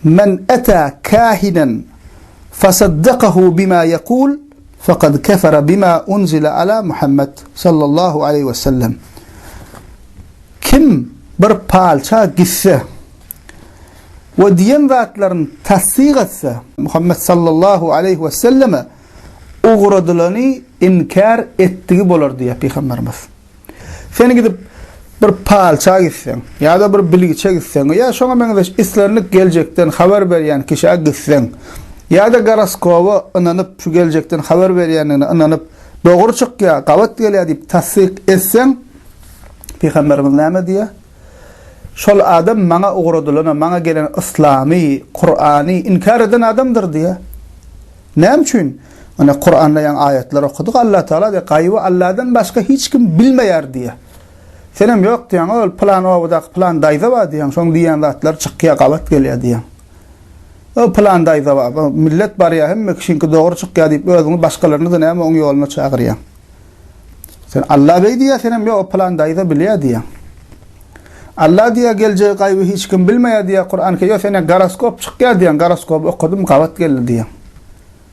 Men ata kahinan fasaddaqahu bima yaqul faqad kafara bima unzila ala Muhammed sallallahu aleyhi ve sellem. Kim bir palça gitse ve diyen zatların tasdik etse Muhammed sallallahu aleyhi ve selleme uğradılığını inkar ettiği bolar diye Peygamberimiz. Sen gidip bir palça gitsen ya da bir bilgiçe gitsen ya şoňa meňe islerini gelecekten haber berýän kişiye gitsen ya da garaskowy inanyp şu gelecekten haber berýänine inanyp dogry çykýa gawat gelýär diýip tasdik etsen Peygamberimiz näme diýär? Şol adam maňa uğradylyna, maňa gelen islamy, Qur'any inkar eden adamdyr diýär. Näme üçin? Ana Qur'anda ýan ayetler okudyk. Allah Taala diýär, gaýby Allahdan başga hiç kim bilmeýär diýär. Senem ýok diýän, ol plan owada plan daýza bar diýän, şoň diýän zatlar çykýa gawat gelýär diýän. O plan daýza bar, millet bar ýa hemme kişiňki dogry çykýa diýip özüňi başgalaryny da näme oň ýoluna çagyrýar. Sen Allah beý diýär, senem ýok o plan daýza bilýär diýän. Allah diýär geljek gaýby hiç kim bilmeýär diýär Qur'anka, ýok sene goroskop çykýar diýän, goroskop okudum gawat geldi diýän.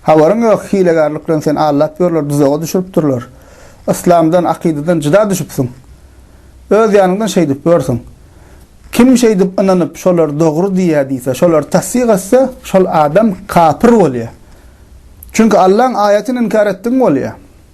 Hawaryň ýok hilegarlykdan sen Allah berler düzege düşüripdirler. İslamdan, akideden jyda düşüpsiň. Öz ýanyndan şey dip görsiň. Kim şey dip inanyp şolar dogry diýär diýse, şolar tasdik etse, şol adam kafir bolýar. Çünki Allah'ın ayetini inkar etdiň bolýar.